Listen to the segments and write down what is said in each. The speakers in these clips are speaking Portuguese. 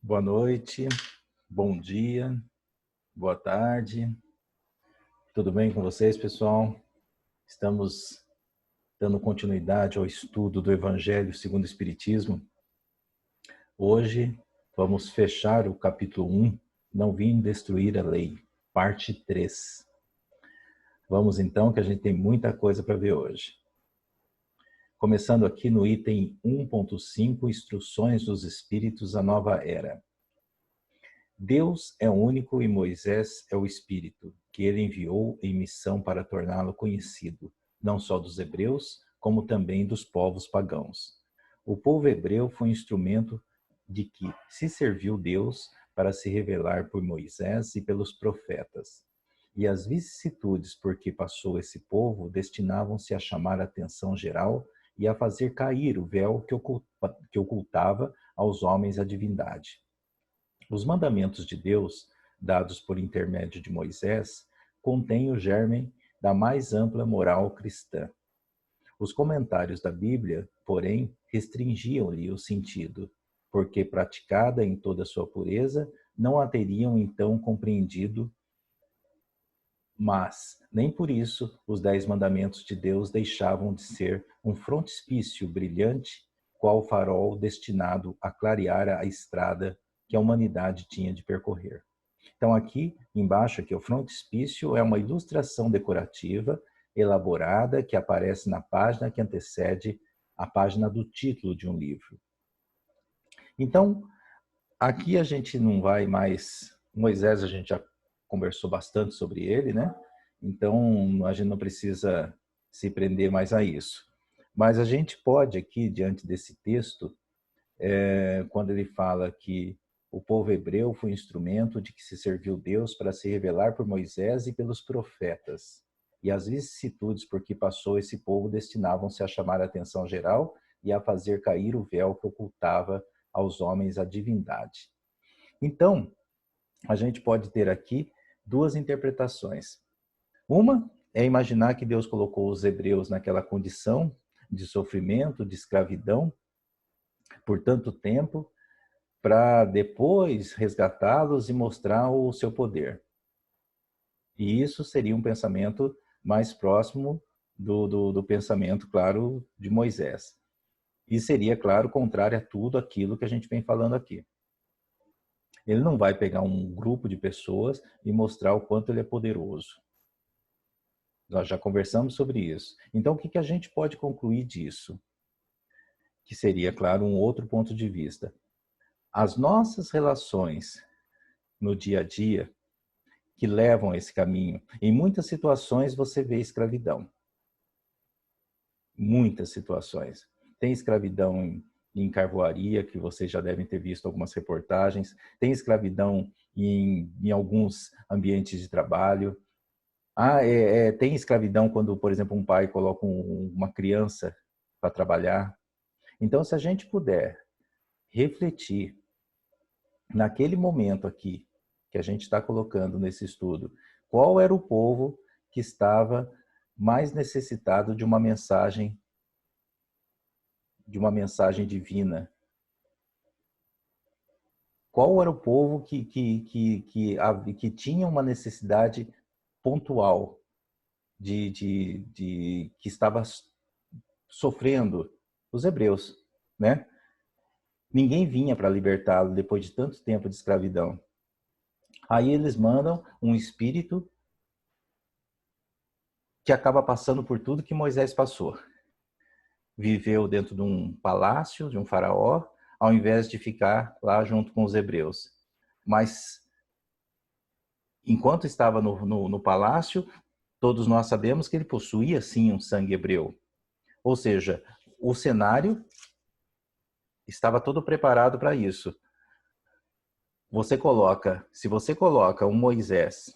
Boa noite, bom dia, boa tarde. Tudo bem com vocês, pessoal? Estamos dando continuidade ao estudo do Evangelho segundo o Espiritismo. Hoje vamos fechar o capítulo 1, Não Vim Destruir a Lei, parte 3. Vamos então, que a gente tem muita coisa para ver hoje. Começando aqui no item 1.5, Instruções dos Espíritos à Nova Era. Deus é único e Moisés é o Espírito, que ele enviou em missão para torná-lo conhecido, não só dos hebreus, como também dos povos pagãos. O povo hebreu foi instrumento de que se serviu Deus para se revelar por Moisés e pelos profetas. E as vicissitudes por que passou esse povo destinavam-se a chamar a atenção geral e a fazer cair o véu que ocultava aos homens a divindade. Os mandamentos de Deus, dados por intermédio de Moisés, contêm o germe da mais ampla moral cristã. Os comentários da Bíblia, porém, restringiam-lhe o sentido, porque, praticada em toda sua pureza, não a teriam então compreendido. Mas, nem por isso, os 10 mandamentos de Deus deixavam de ser um frontispício brilhante, qual farol destinado a clarear a estrada que a humanidade tinha de percorrer. Então aqui embaixo, aqui, o frontispício é uma ilustração decorativa elaborada que aparece na página que antecede a página do título de um livro. Então, aqui a gente não vai mais... Moisés, a gente já conversou bastante sobre ele, né? Então, a gente não precisa se prender mais a isso. Mas a gente pode aqui, diante desse texto, quando ele fala que o povo hebreu foi instrumento de que se serviu Deus para se revelar por Moisés e pelos profetas. E as vicissitudes por que passou esse povo destinavam-se a chamar a atenção geral e a fazer cair o véu que ocultava aos homens a divindade. Então, a gente pode ter aqui duas interpretações. Uma é imaginar que Deus colocou os hebreus naquela condição de sofrimento, de escravidão, por tanto tempo, para depois resgatá-los e mostrar o seu poder. E isso seria um pensamento mais próximo do pensamento, claro, de Moisés. E seria, claro, contrário a tudo aquilo que a gente vem falando aqui. Ele não vai pegar um grupo de pessoas e mostrar o quanto ele é poderoso. Nós já conversamos sobre isso. Então, o que a gente pode concluir disso? Que seria, claro, um outro ponto de vista. As nossas relações no dia a dia que levam a esse caminho, em muitas situações você vê escravidão. Muitas situações. Tem escravidão em carvoaria, que vocês já devem ter visto algumas reportagens. Tem escravidão em alguns ambientes de trabalho. Tem escravidão quando, por exemplo, um pai coloca uma criança para trabalhar. Então, se a gente puder refletir naquele momento aqui, que a gente está colocando nesse estudo, qual era o povo que estava mais necessitado de uma mensagem divina? Qual era o povo que tinha uma necessidade pontual que estava sofrendo? Os hebreus, né? Ninguém vinha para libertá-lo depois de tanto tempo de escravidão. Aí eles mandam um espírito que acaba passando por tudo que Moisés passou. Viveu dentro de um palácio, de um faraó, ao invés de ficar lá junto com os hebreus. Mas, enquanto estava no palácio, todos nós sabemos que ele possuía, sim, um sangue hebreu. Ou seja, o cenário estava todo preparado para isso. Se você coloca um Moisés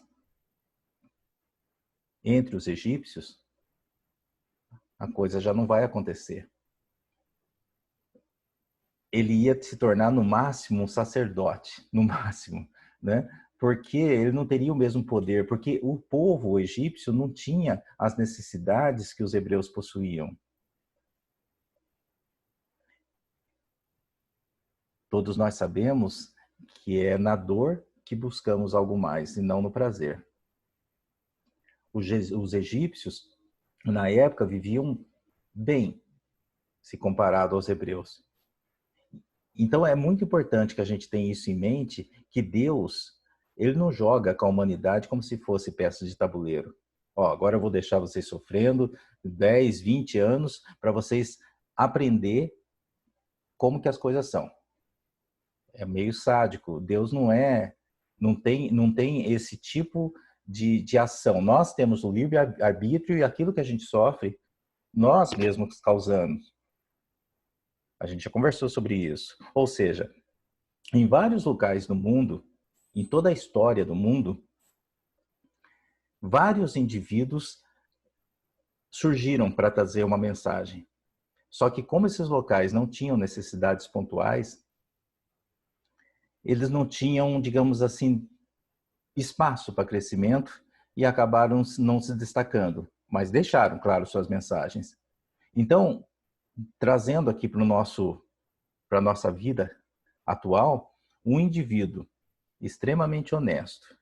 entre os egípcios, a coisa já não vai acontecer. Ele ia se tornar, no máximo, um sacerdote, no máximo, né? Porque ele não teria o mesmo poder, porque o povo egípcio não tinha as necessidades que os hebreus possuíam. Todos nós sabemos que é na dor que buscamos algo mais e não no prazer. Os egípcios, na época, viviam bem, se comparado aos hebreus. Então é muito importante que a gente tenha isso em mente, que Deus, ele não joga com a humanidade como se fosse peça de tabuleiro. Ó, agora eu vou deixar vocês sofrendo 10, 20 anos para vocês aprender como que as coisas são. É meio sádico. Deus não tem esse tipo de ação. Nós temos o livre-arbítrio e aquilo que a gente sofre, nós mesmos causamos. A gente já conversou sobre isso. Ou seja, em vários locais do mundo, em toda a história do mundo, vários indivíduos surgiram para trazer uma mensagem. Só que como esses locais não tinham necessidades pontuais, eles não tinham, digamos assim, espaço para crescimento e acabaram não se destacando, mas deixaram, claro, suas mensagens. Então, trazendo aqui para a nossa vida atual, um indivíduo extremamente honesto,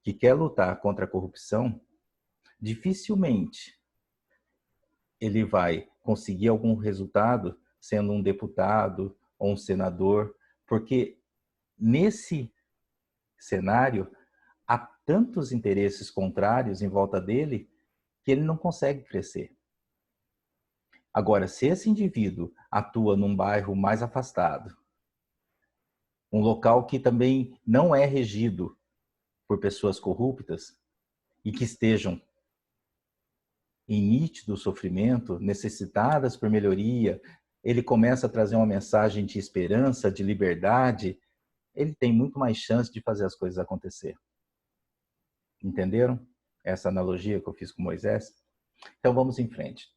que quer lutar contra a corrupção, dificilmente ele vai conseguir algum resultado sendo um deputado ou um senador, porque nesse cenário há tantos interesses contrários em volta dele que ele não consegue crescer. Agora, se esse indivíduo atua num bairro mais afastado, um local que também não é regido por pessoas corruptas e que estejam em nítido sofrimento, necessitadas por melhoria, ele começa a trazer uma mensagem de esperança, de liberdade, ele tem muito mais chance de fazer as coisas acontecer. Entenderam essa analogia que eu fiz com Moisés? Então vamos em frente.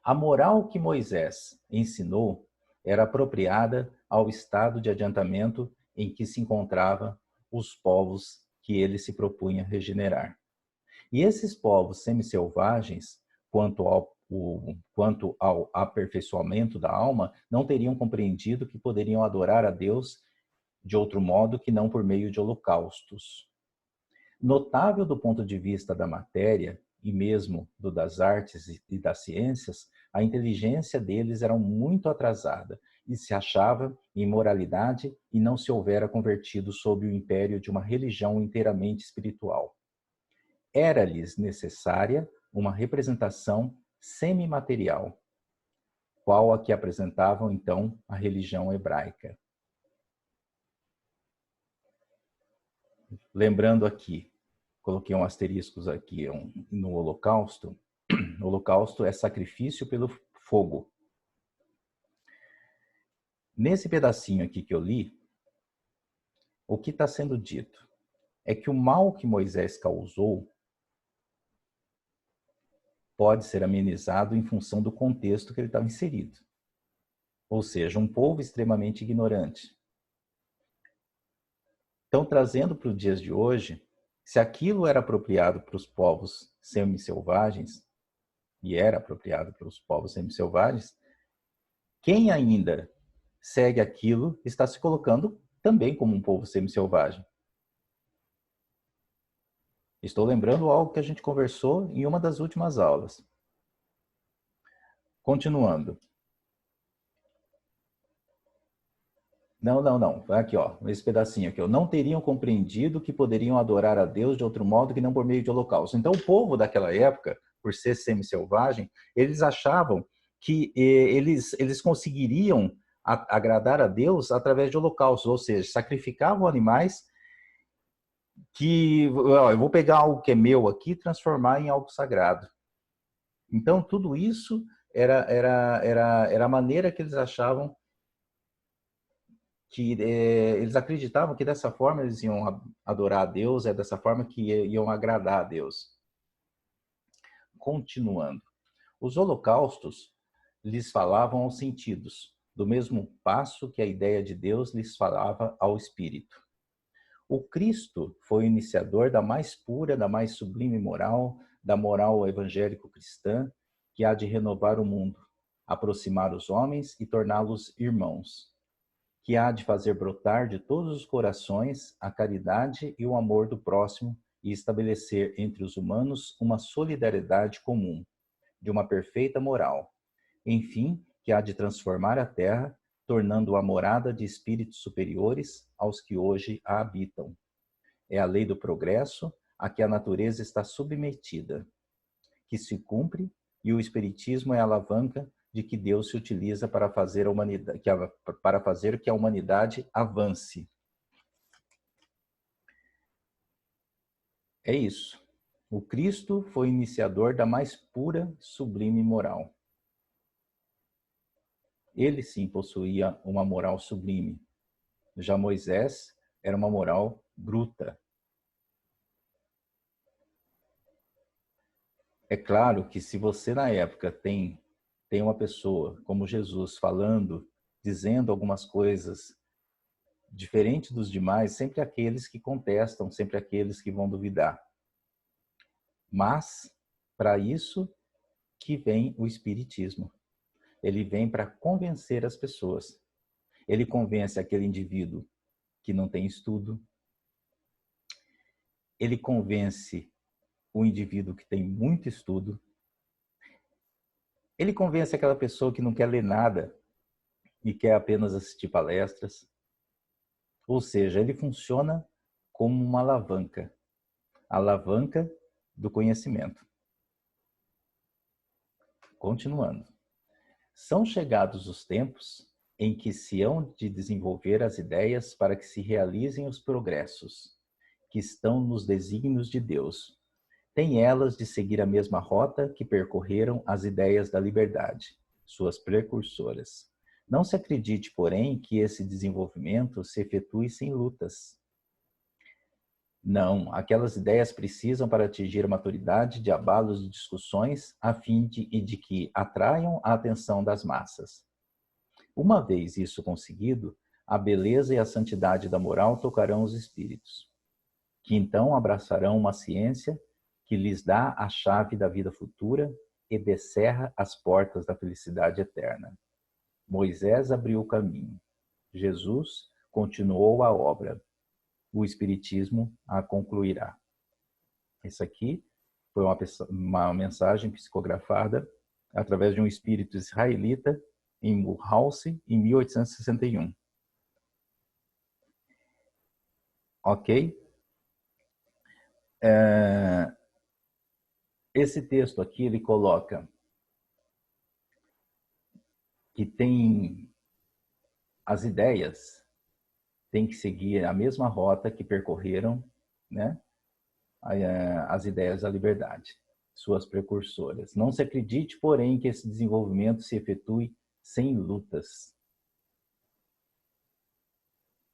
A moral que Moisés ensinou era apropriada ao estado de adiantamento em que se encontravam os povos que ele se propunha regenerar. E esses povos semi-selvagens, quanto ao aperfeiçoamento da alma, não teriam compreendido que poderiam adorar a Deus de outro modo que não por meio de holocaustos. Notável do ponto de vista da matéria, e mesmo do das artes e das ciências, a inteligência deles era muito atrasada e se achava em moralidade e não se houvera convertido sob o império de uma religião inteiramente espiritual. Era-lhes necessária uma representação semimaterial, qual a que apresentavam então a religião hebraica. Lembrando aqui, coloquei um asterisco aqui no holocausto. O holocausto é sacrifício pelo fogo. Nesse pedacinho aqui que eu li, o que está sendo dito é que o mal que Moisés causou pode ser amenizado em função do contexto que ele estava inserido. Ou seja, um povo extremamente ignorante. Então, trazendo para os dias de hoje, se aquilo era apropriado para os povos semi-selvagens, e era apropriado para os povos semi-selvagens, quem ainda segue aquilo está se colocando também como um povo semi-selvagem. Estou lembrando algo que a gente conversou em uma das últimas aulas. Continuando. Não. Aqui, ó, esse pedacinho aqui. Não teriam compreendido que poderiam adorar a Deus de outro modo que não por meio de holocausto. Então, o povo daquela época, por ser semi-selvagem, eles achavam que eles conseguiriam agradar a Deus através de holocaustos, ou seja, sacrificavam animais que, ó, eu vou pegar algo que é meu aqui e transformar em algo sagrado. Então, tudo isso era a maneira que eles achavam que eles acreditavam que dessa forma eles iam adorar a Deus, é dessa forma que iam agradar a Deus. Continuando. Os holocaustos lhes falavam aos sentidos, do mesmo passo que a ideia de Deus lhes falava ao espírito. O Cristo foi o iniciador da mais pura, da mais sublime moral, da moral evangélico-cristã, que há de renovar o mundo, aproximar os homens e torná-los irmãos, que há de fazer brotar de todos os corações a caridade e o amor do próximo e estabelecer entre os humanos uma solidariedade comum, de uma perfeita moral. Enfim, que há de transformar a terra, tornando-a morada de espíritos superiores aos que hoje a habitam. É a lei do progresso a que a natureza está submetida, que se cumpre, e o espiritismo é a alavanca de que Deus se utiliza para fazer que a humanidade avance. É isso. O Cristo foi iniciador da mais pura, sublime moral. Ele sim possuía uma moral sublime. Já Moisés era uma moral bruta. É claro que se você na época tem uma pessoa como Jesus falando, dizendo algumas coisas diferentes dos demais, sempre aqueles que contestam, sempre aqueles que vão duvidar. Mas, para isso que vem o Espiritismo. Ele vem para convencer as pessoas. Ele convence aquele indivíduo que não tem estudo. Ele convence o indivíduo que tem muito estudo. Ele convence aquela pessoa que não quer ler nada e quer apenas assistir palestras. Ou seja, ele funciona como uma alavanca, a alavanca do conhecimento. Continuando. São chegados os tempos em que se hão de desenvolver as ideias para que se realizem os progressos que estão nos desígnios de Deus. Têm elas de seguir a mesma rota que percorreram as ideias da liberdade, suas precursoras. Não se acredite, porém, que esse desenvolvimento se efetue sem lutas. Não, aquelas ideias precisam para atingir a maturidade de abalos de discussões a fim de que atraiam a atenção das massas. Uma vez isso conseguido, a beleza e a santidade da moral tocarão os espíritos, que então abraçarão uma ciência que lhes dá a chave da vida futura e descerra as portas da felicidade eterna. Moisés abriu o caminho. Jesus continuou a obra. O Espiritismo a concluirá. Isso aqui foi uma mensagem psicografada através de um espírito israelita em Mulhouse, em 1861. Ok? Esse texto aqui, ele coloca que tem as ideias, tem que seguir a mesma rota que percorreram, né, as ideias da liberdade, suas precursoras. Não se acredite, porém, que esse desenvolvimento se efetue sem lutas.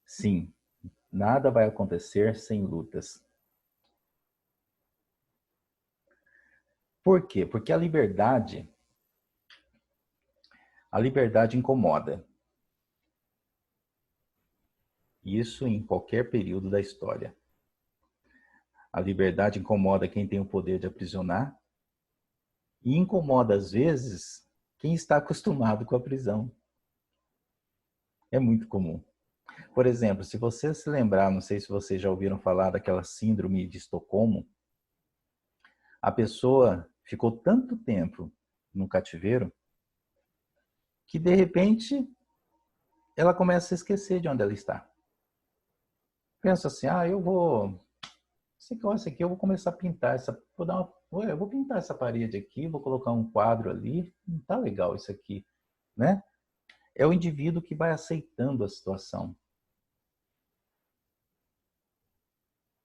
Sim, nada vai acontecer sem lutas. Por quê? Porque a liberdade incomoda. Isso em qualquer período da história. A liberdade incomoda quem tem o poder de aprisionar e incomoda, às vezes, quem está acostumado com a prisão. É muito comum. Por exemplo, se você se lembrar, não sei se vocês já ouviram falar daquela síndrome de Estocolmo, a pessoa ficou tanto tempo no cativeiro que, de repente, ela começa a esquecer de onde ela está. Pensa assim, eu vou eu vou começar a pintar eu vou pintar essa parede aqui, vou colocar um quadro ali, não tá legal isso aqui, né? É o indivíduo que vai aceitando a situação.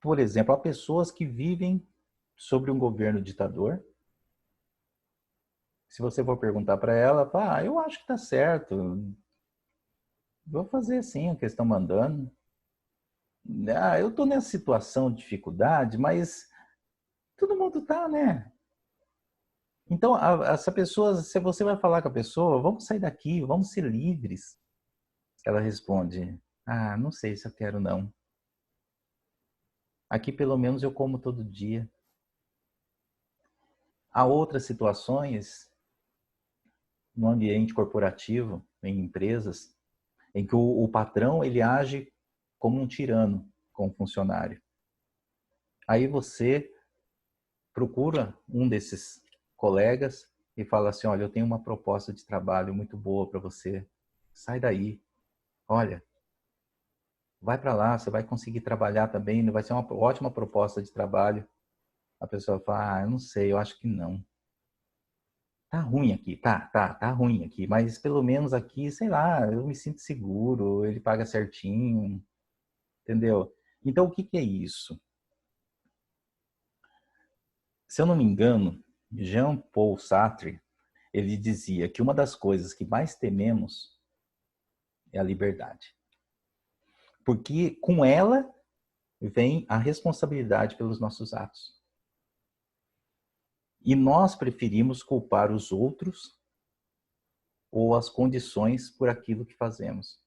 Por exemplo, há pessoas que vivem sobre um governo ditador. Se você for perguntar para ela, eu acho que tá certo, vou fazer assim o que eles estão mandando. Eu tô nessa situação de dificuldade, mas todo mundo tá, né? Então, essa pessoa, se você vai falar com a pessoa, vamos sair daqui, vamos ser livres. Ela responde, não sei se eu quero não. Aqui pelo menos eu como todo dia. Há outras situações no ambiente corporativo, em empresas, em que o patrão ele age como um tirano com o funcionário. Aí você procura um desses colegas e fala assim, olha, eu tenho uma proposta de trabalho muito boa para você, sai daí, olha, vai para lá, você vai conseguir trabalhar também, vai ser uma ótima proposta de trabalho. A pessoa fala, eu não sei, eu acho que não. Tá ruim aqui, tá ruim aqui, mas pelo menos aqui, sei lá, eu me sinto seguro, ele paga certinho, entendeu? Então, o que que é isso? Se eu não me engano, Jean-Paul Sartre, ele dizia que uma das coisas que mais tememos é a liberdade. Porque com ela vem a responsabilidade pelos nossos atos. E nós preferimos culpar os outros ou as condições por aquilo que fazemos.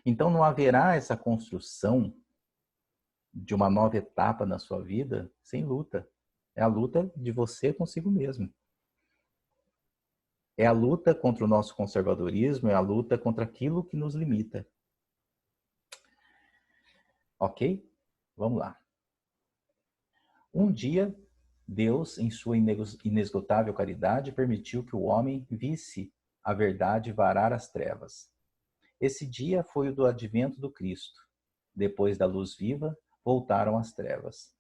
Então não haverá essa construção de uma nova etapa na sua vida sem luta. É a luta de você consigo mesmo. É a luta contra o nosso conservadorismo, é a luta contra aquilo que nos limita. Ok? Vamos lá. Um dia, Deus, em sua inesgotável caridade, permitiu que o homem visse a verdade varar as trevas. Esse dia foi o do advento do Cristo. Depois da luz viva, voltaram as trevas.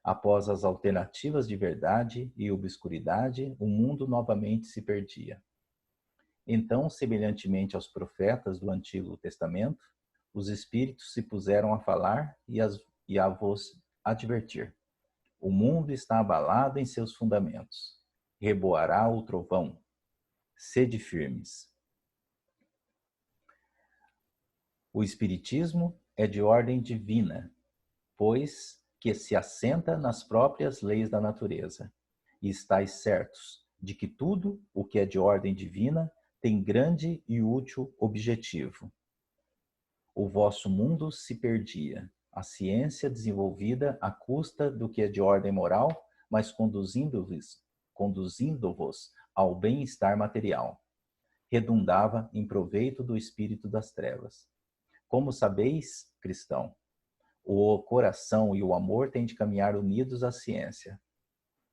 Após as alternativas de verdade e obscuridade, o mundo novamente se perdia. Então, semelhantemente aos profetas do Antigo Testamento, os espíritos se puseram a falar e a vos advertir. O mundo está abalado em seus fundamentos. Reboará o trovão. Sede firmes. O espiritismo é de ordem divina, pois que se assenta nas próprias leis da natureza. E estáis certos de que tudo o que é de ordem divina tem grande e útil objetivo. O vosso mundo se perdia, a ciência desenvolvida à custa do que é de ordem moral, mas conduzindo-vos ao bem-estar material. Redundava em proveito do espírito das trevas. Como sabeis, cristão, o coração e o amor têm de caminhar unidos à ciência.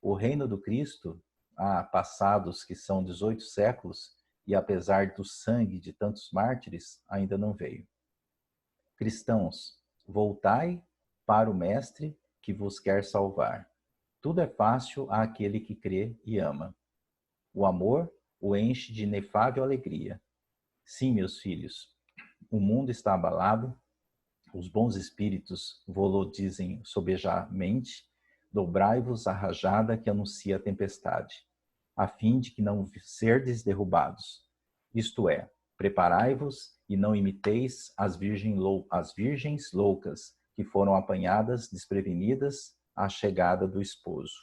O reino do Cristo, há passados que são 18 séculos, e apesar do sangue de tantos mártires, ainda não veio. Cristãos, voltai para o Mestre que vos quer salvar. Tudo é fácil àquele que crê e ama. O amor o enche de inefável alegria. Sim, meus filhos, o mundo está abalado, os bons espíritos vô-lo dizem sobejamente, dobrai-vos a rajada que anuncia a tempestade, a fim de que não serdes derrubados. Isto é, preparai-vos e não imiteis as virgens loucas que foram apanhadas desprevenidas à chegada do esposo.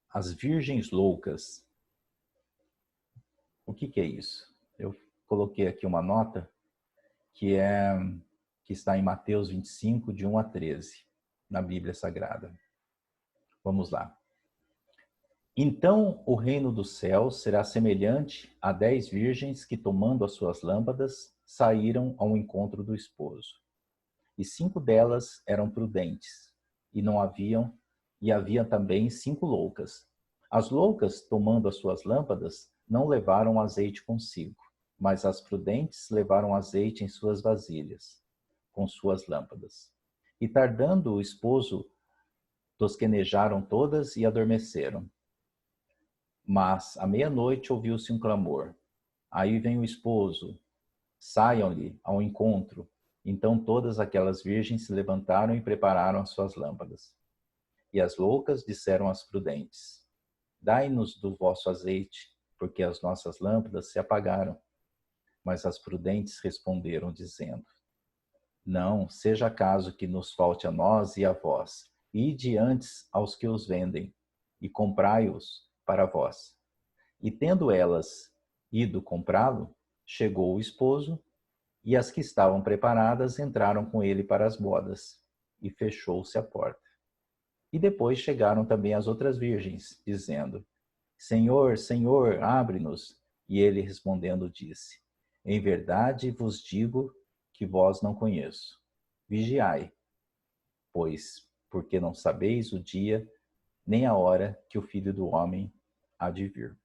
As virgens loucas. O que é isso? Eu coloquei aqui uma nota que está em Mateus 25, de 1 a 13, na Bíblia Sagrada. Vamos lá. Então o reino dos céus será semelhante a 10 virgens que, tomando as suas lâmpadas, saíram ao encontro do esposo. E 5 delas eram prudentes, e havia também 5 loucas. As loucas, tomando as suas lâmpadas, não levaram azeite consigo, mas as prudentes levaram azeite em suas vasilhas, com suas lâmpadas. E tardando o esposo, tosquenejaram todas e adormeceram. Mas à meia-noite ouviu-se um clamor. Aí vem o esposo, saiam-lhe ao encontro. Então todas aquelas virgens se levantaram e prepararam as suas lâmpadas. E as loucas disseram às prudentes: dai-nos do vosso azeite, porque as nossas lâmpadas se apagaram. Mas as prudentes responderam, dizendo: não, seja caso que nos falte a nós e a vós. Ide antes aos que os vendem, e comprai-os para vós. E tendo elas ido comprá-lo, chegou o esposo, e as que estavam preparadas entraram com ele para as bodas, e fechou-se a porta. E depois chegaram também as outras virgens, dizendo: Senhor, Senhor, abre-nos. E ele respondendo disse: Em verdade vos digo que vós não conheço. Vigiai, pois, porque não sabeis o dia nem a hora que o Filho do Homem há de vir.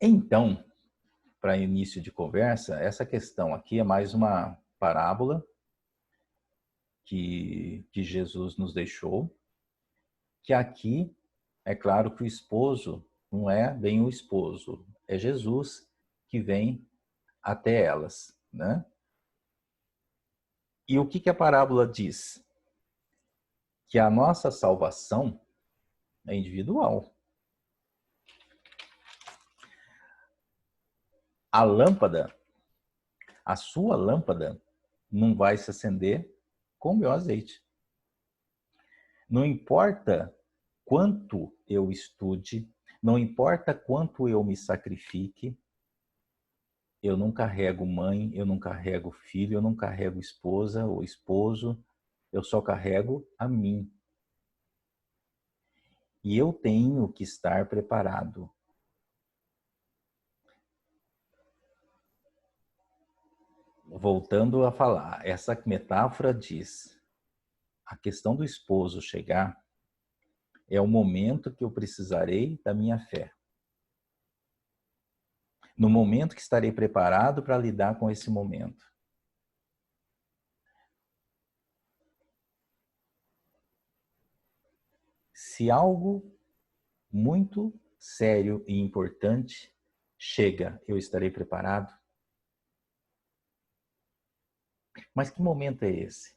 Então, para início de conversa, essa questão aqui é mais uma parábola que Jesus nos deixou, que aqui é claro que o esposo não é bem o esposo, é Jesus que vem até elas, né? E o que a parábola diz? Que a nossa salvação é individual. A lâmpada, a sua lâmpada, não vai se acender com o meu azeite. Não importa quanto eu estude, não importa quanto eu me sacrifique, eu não carrego mãe, eu não carrego filho, eu não carrego esposa ou esposo, eu só carrego a mim. E eu tenho que estar preparado. Voltando a falar, essa metáfora diz: a questão do esposo chegar é o momento que eu precisarei da minha fé. No momento que estarei preparado para lidar com esse momento. Se algo muito sério e importante chega, eu estarei preparado? Mas que momento é esse?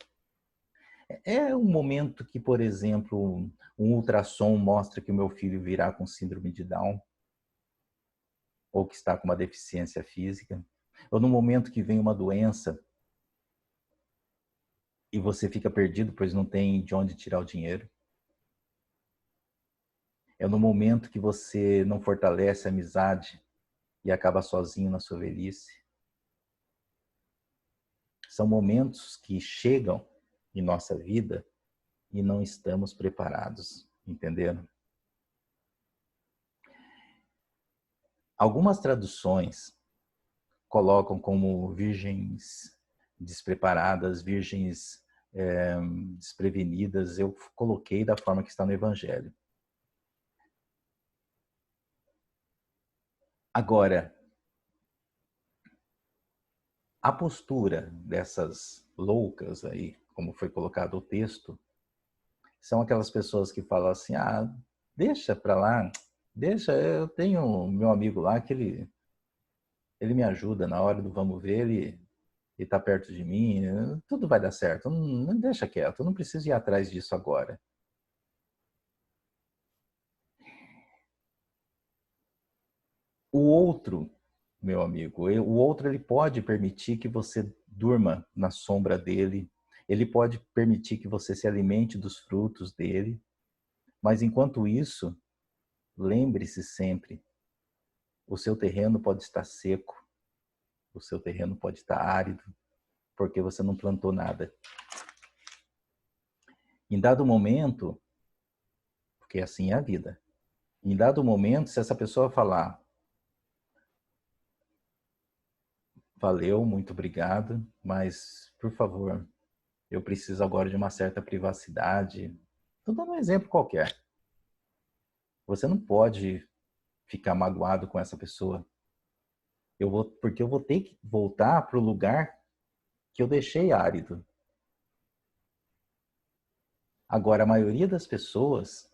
É um momento que, por exemplo, um ultrassom mostra que o meu filho virá com síndrome de Down, ou que está com uma deficiência física, ou no momento que vem uma doença e você fica perdido, pois não tem de onde tirar o dinheiro. É no momento que você não fortalece a amizade e acaba sozinho na sua velhice. São momentos que chegam em nossa vida e não estamos preparados, entenderam? Algumas traduções colocam como virgens despreparadas, virgens desprevenidas. Eu coloquei da forma que está no Evangelho. Agora, a postura dessas loucas aí, como foi colocado o texto, são aquelas pessoas que falam assim: ah, deixa pra lá, deixa, eu tenho meu amigo lá que ele me ajuda na hora do vamos ver, ele tá perto de mim, tudo vai dar certo, não deixa quieto, eu não preciso ir atrás disso agora. O outro, meu amigo, o outro ele pode permitir que você durma na sombra dele, ele pode permitir que você se alimente dos frutos dele, mas enquanto isso, lembre-se sempre, o seu terreno pode estar seco, o seu terreno pode estar árido, porque você não plantou nada. Em dado momento, porque assim é a vida, em dado momento, se essa pessoa falar, valeu, muito obrigado, mas, por favor, eu preciso agora de uma certa privacidade. Estou dando um exemplo qualquer. Você não pode ficar magoado com essa pessoa. Porque eu vou ter que voltar para o lugar que eu deixei árido. Agora, a maioria das pessoas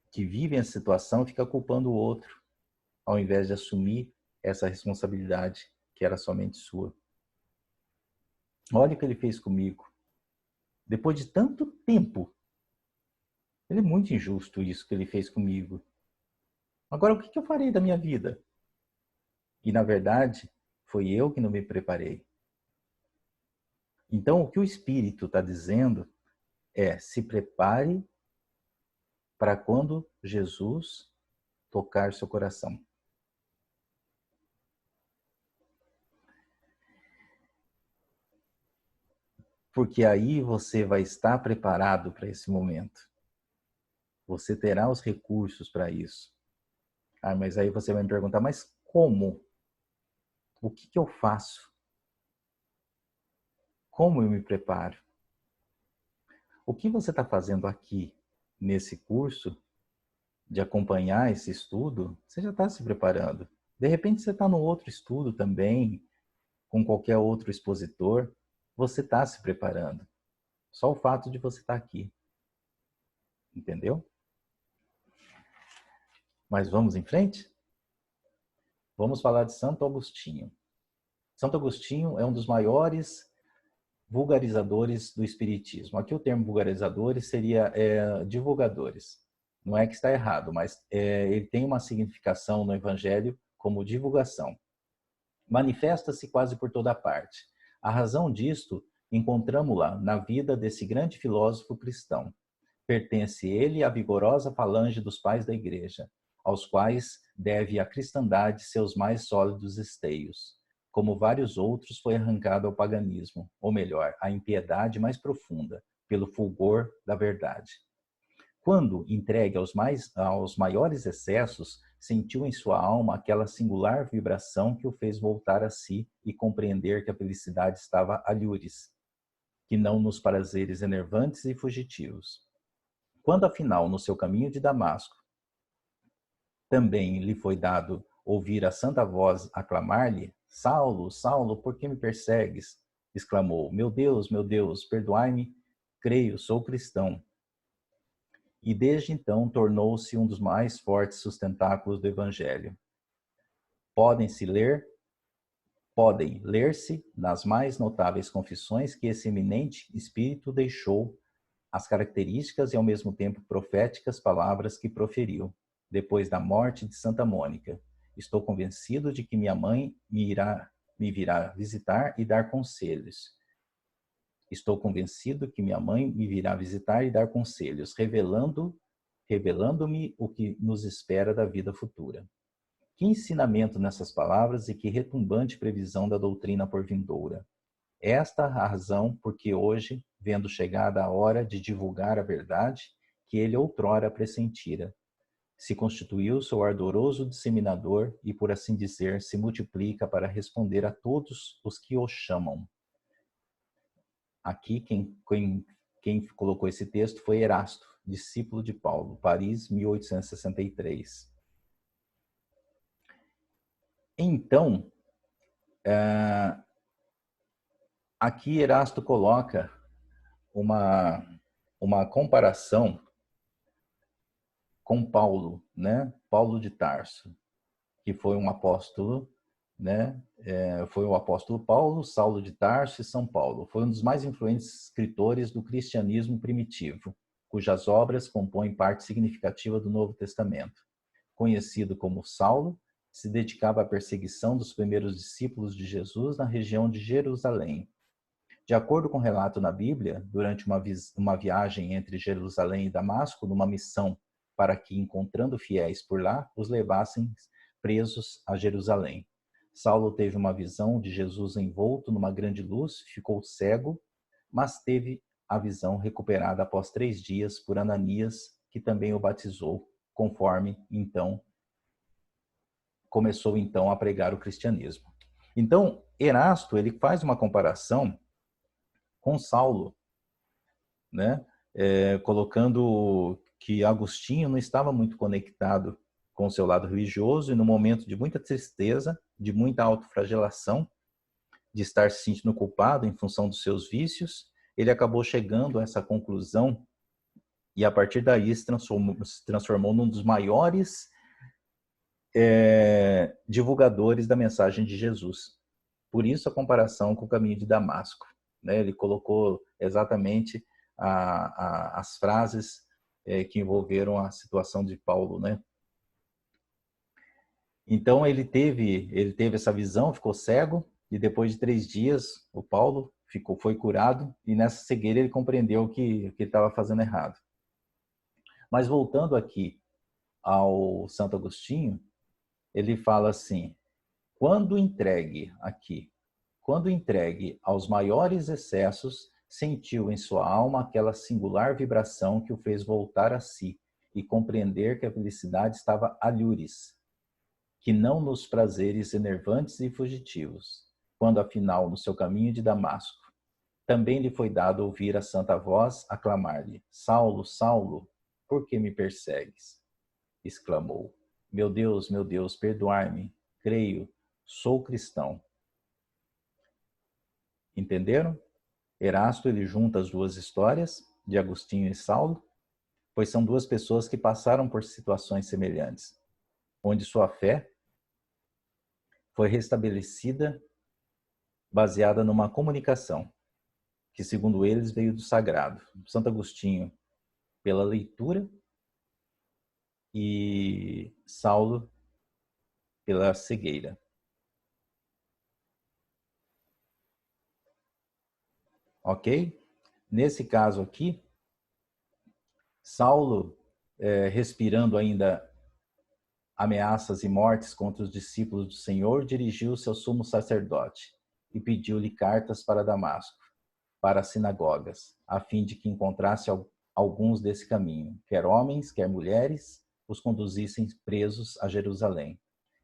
que vivem a situação fica culpando o outro, ao invés de assumir essa responsabilidade que era somente sua. Olha o que ele fez comigo. Depois de tanto tempo, ele é muito injusto isso que ele fez comigo. Agora, o que eu farei da minha vida? E, na verdade, foi eu que não me preparei. Então, o que o Espírito está dizendo é: se prepare para quando Jesus tocar seu coração. Porque aí você vai estar preparado para esse momento. Você terá os recursos para isso. Ah, mas aí você vai me perguntar, mas como? O que eu faço? Como eu me preparo? O que você está fazendo aqui nesse curso, de acompanhar esse estudo, você já está se preparando. De repente você está no outro estudo também, com qualquer outro expositor, você está se preparando. Só o fato de você estar aqui. Entendeu? Mas vamos em frente? Vamos falar de Santo Agostinho. Santo Agostinho é um dos maiores vulgarizadores do Espiritismo. Aqui o termo vulgarizadores seria divulgadores. Não é que está errado, mas ele tem uma significação no Evangelho como divulgação. Manifesta-se quase por toda parte. A razão disto encontramo-la na vida desse grande filósofo cristão. Pertence ele à vigorosa falange dos pais da Igreja, aos quais deve a cristandade seus mais sólidos esteios. Como vários outros, foi arrancado ao paganismo, ou melhor, à impiedade mais profunda, pelo fulgor da verdade. Quando, entregue aos maiores excessos, sentiu em sua alma aquela singular vibração que o fez voltar a si e compreender que a felicidade estava alhures, que não nos prazeres enervantes e fugitivos. Quando, afinal, no seu caminho de Damasco, também lhe foi dado ouvir a santa voz aclamar-lhe: Saulo, Saulo, por que me persegues? Exclamou: meu Deus, perdoai-me, creio, sou cristão. E desde então tornou-se um dos mais fortes sustentáculos do Evangelho. Podem ler-se nas mais notáveis confissões que esse eminente espírito deixou, as características e ao mesmo tempo proféticas palavras que proferiu, depois da morte de Santa Mônica. Estou convencido de que minha mãe me virá visitar e dar conselhos. Estou convencido que minha mãe me virá visitar e dar conselhos, revelando-me o que nos espera da vida futura. Que ensinamento nessas palavras e que retumbante previsão da doutrina por vindoura. Esta a razão porque hoje, vendo chegada a hora de divulgar a verdade que ele outrora pressentira, se constituiu seu ardoroso disseminador e, por assim dizer, se multiplica para responder a todos os que o chamam. Aqui, quem colocou esse texto foi Erasto, discípulo de Paulo, Paris, 1863. Então, aqui Erasto coloca uma comparação com Paulo, né? Paulo de Tarso, que foi um apóstolo, né? Foi o apóstolo Paulo, Saulo de Tarso e São Paulo. Foi um dos mais influentes escritores do cristianismo primitivo, cujas obras compõem parte significativa do Novo Testamento. Conhecido como Saulo, se dedicava à perseguição dos primeiros discípulos de Jesus na região de Jerusalém. De acordo com o relato na Bíblia, durante uma viagem entre Jerusalém e Damasco, numa missão para que, encontrando fiéis por lá, os levassem presos a Jerusalém. Saulo teve uma visão de Jesus envolto numa grande luz, ficou cego, mas teve a visão recuperada após 3 dias por Ananias, que também o batizou, conforme começou então a pregar o cristianismo. Então, Erasto, ele faz uma comparação com Saulo, né? Colocando que Agostinho não estava muito conectado com o seu lado religioso e no momento de muita tristeza, de muita autoflagelação, de estar se sentindo culpado em função dos seus vícios, ele acabou chegando a essa conclusão e a partir daí se transformou num dos maiores divulgadores da mensagem de Jesus. Por isso a comparação com o caminho de Damasco, né? Ele colocou exatamente as frases que envolveram a situação de Paulo, né? Então ele teve essa visão, ficou cego, e depois de 3 dias o Paulo foi curado, e nessa cegueira ele compreendeu que ele estava fazendo errado. Mas voltando aqui ao Santo Agostinho, ele fala assim: quando entregue aos maiores excessos, sentiu em sua alma aquela singular vibração que o fez voltar a si e compreender que a felicidade estava alhures, que não nos prazeres enervantes e fugitivos, quando afinal, no seu caminho de Damasco, também lhe foi dado ouvir a santa voz aclamar-lhe: Saulo, Saulo, por que me persegues? Exclamou: meu Deus, perdoai-me. Creio, sou cristão. Entenderam? Erasto ele junta as duas histórias de Agostinho e Saulo, pois são duas pessoas que passaram por situações semelhantes, onde sua fé foi restabelecida baseada numa comunicação, que segundo eles veio do sagrado. Santo Agostinho pela leitura e Saulo pela cegueira. Ok? Nesse caso aqui, Saulo, respirando ainda ameaças e mortes contra os discípulos do Senhor, dirigiu-se ao sumo sacerdote e pediu-lhe cartas para Damasco, para as sinagogas, a fim de que encontrasse alguns desse caminho, quer homens, quer mulheres, os conduzissem presos a Jerusalém.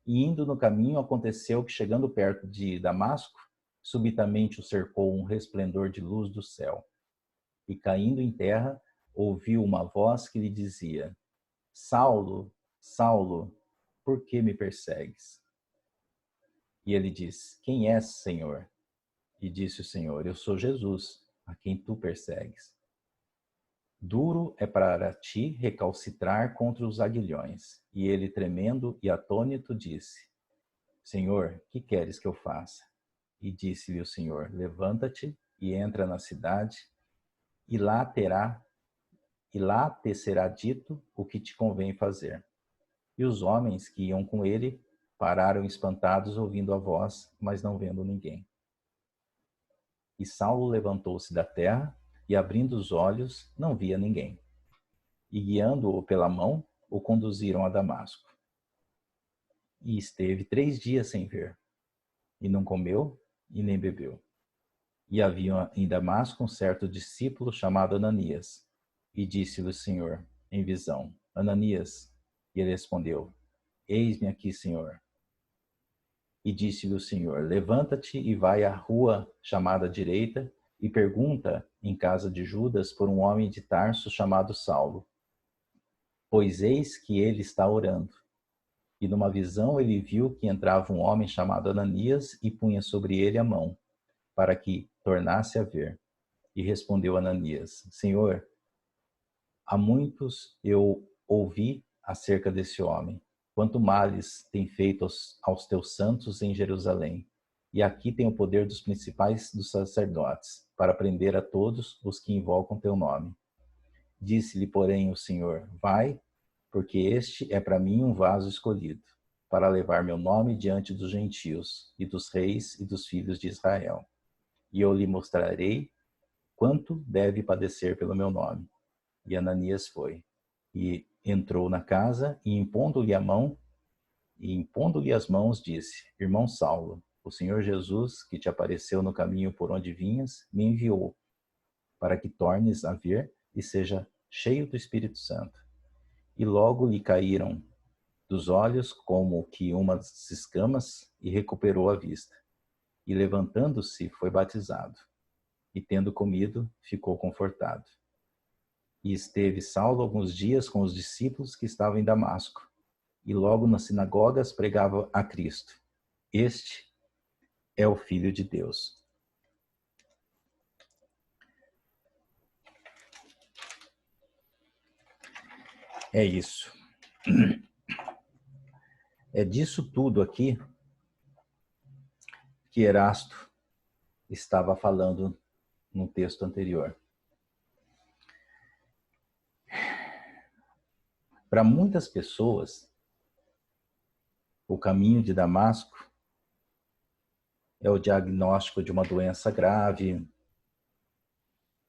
E indo no caminho, aconteceu que, chegando perto de Damasco, subitamente o cercou um resplendor de luz do céu. E caindo em terra, ouviu uma voz que lhe dizia: Saulo, Saulo, por que me persegues? E ele disse: quem és, Senhor? E disse o Senhor: eu sou Jesus, a quem tu persegues. Duro é para ti recalcitrar contra os aguilhões. E ele, tremendo e atônito, disse: Senhor, que queres que eu faça? E disse-lhe o Senhor: levanta-te e entra na cidade, e lá te será dito o que te convém fazer. E os homens que iam com ele pararam espantados, ouvindo a voz, mas não vendo ninguém. E Saulo levantou-se da terra, e abrindo os olhos, não via ninguém. E guiando-o pela mão, o conduziram a Damasco. E esteve 3 dias sem ver, e não comeu, e nem bebeu. E havia em Damasco um certo discípulo chamado Ananias. E disse-lhe o Senhor, em visão: Ananias. E ele respondeu: eis-me aqui, Senhor. E disse-lhe o Senhor: levanta-te e vai à rua chamada direita, e pergunta em casa de Judas por um homem de Tarso chamado Saulo. Pois eis que ele está orando. E numa visão ele viu que entrava um homem chamado Ananias e punha sobre ele a mão, para que tornasse a ver. E respondeu Ananias: Senhor, há muitos eu ouvi acerca desse homem, quanto males tem feito aos teus santos em Jerusalém. E aqui tem o poder dos principais dos sacerdotes, para prender a todos os que invocam teu nome. Disse-lhe, porém, o Senhor: vai, porque este é para mim um vaso escolhido, para levar meu nome diante dos gentios, e dos reis e dos filhos de Israel. E eu lhe mostrarei quanto deve padecer pelo meu nome. E Ananias foi, e entrou na casa, e impondo-lhe as mãos, disse: Irmão Saulo, o Senhor Jesus, que te apareceu no caminho por onde vinhas, me enviou, para que tornes a ver e seja cheio do Espírito Santo. E logo lhe caíram dos olhos como que umas escamas, e recuperou a vista. E levantando-se, foi batizado. E tendo comido, ficou confortado. E esteve Saulo alguns dias com os discípulos que estavam em Damasco. E logo nas sinagogas pregava a Cristo. Este é o Filho de Deus. É isso. É disso tudo aqui que Erasto estava falando no texto anterior. Para muitas pessoas, o caminho de Damasco é o diagnóstico de uma doença grave,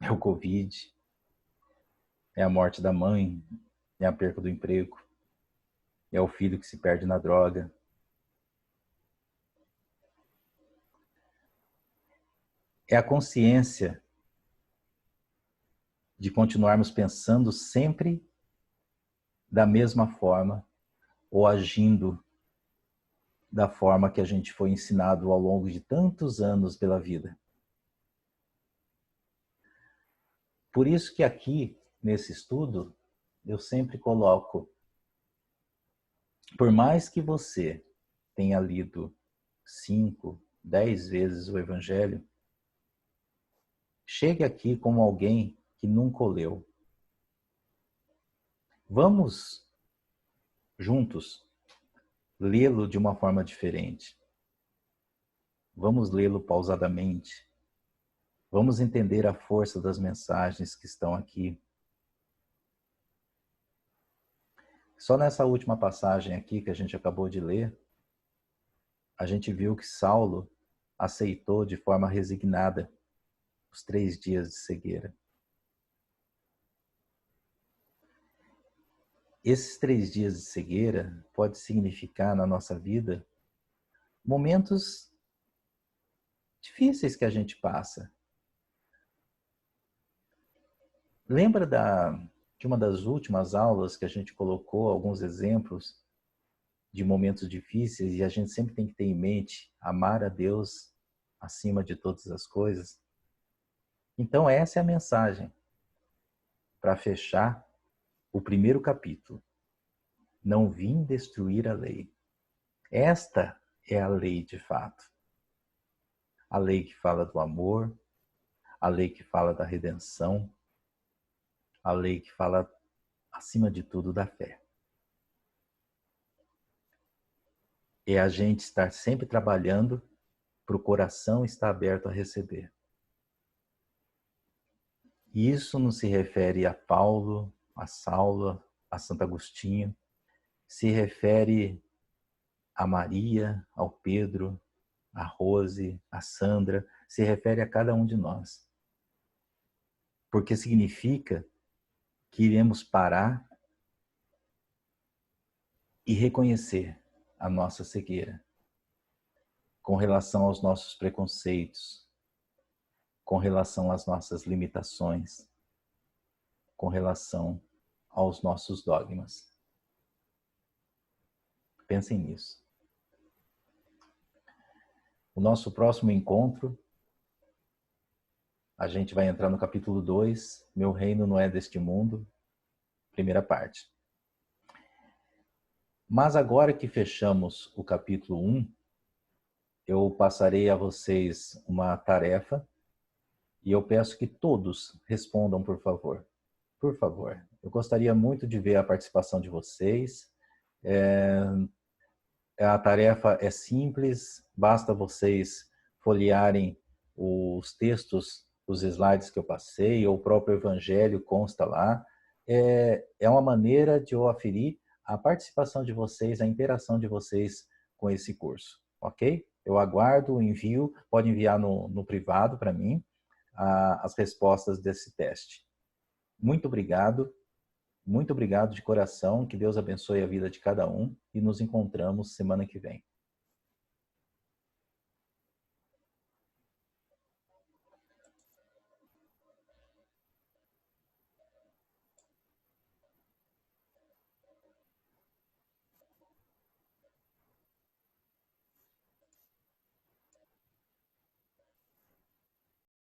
é o Covid, é a morte da mãe, é a perda do emprego, é o filho que se perde na droga. É a consciência de continuarmos pensando sempre da mesma forma ou agindo da forma que a gente foi ensinado ao longo de tantos anos pela vida. Por isso que aqui, nesse estudo, eu sempre coloco, por mais que você tenha lido 5, 10 vezes o Evangelho, chegue aqui como alguém que nunca o leu. Vamos juntos lê-lo de uma forma diferente. Vamos lê-lo pausadamente. Vamos entender a força das mensagens que estão aqui. Só nessa última passagem aqui que a gente acabou de ler, a gente viu que Saulo aceitou de forma resignada os 3 dias de cegueira. Esses 3 dias de cegueira pode significar na nossa vida momentos difíceis que a gente passa. Lembra de uma das últimas aulas que a gente colocou alguns exemplos de momentos difíceis e a gente sempre tem que ter em mente amar a Deus acima de todas as coisas? Então essa é a mensagem para fechar o primeiro capítulo. Não vim destruir a lei. Esta é a lei de fato. A lei que fala do amor, a lei que fala da redenção, a lei que fala, acima de tudo, da fé. É a gente estar sempre trabalhando para o coração estar aberto a receber. E isso não se refere a Paulo, a Saulo, a Santo Agostinho, se refere a Maria, ao Pedro, a Rose, a Sandra, se refere a cada um de nós. Porque significa que iremos parar e reconhecer a nossa cegueira com relação aos nossos preconceitos, com relação às nossas limitações, com relação aos nossos dogmas. Pensem nisso. O nosso próximo encontro, a gente vai entrar no capítulo 2, Meu reino não é deste mundo, primeira parte. Mas agora que fechamos o capítulo 1, eu passarei a vocês uma tarefa e eu peço que todos respondam, por favor. Por favor. Eu gostaria muito de ver a participação de vocês. A tarefa é simples, basta vocês folhearem os textos, os slides que eu passei, ou o próprio evangelho consta lá. É uma maneira de eu aferir a participação de vocês, a interação de vocês com esse curso, ok? Eu aguardo o envio, pode enviar no privado para mim as respostas desse teste. Muito obrigado de coração, que Deus abençoe a vida de cada um e nos encontramos semana que vem.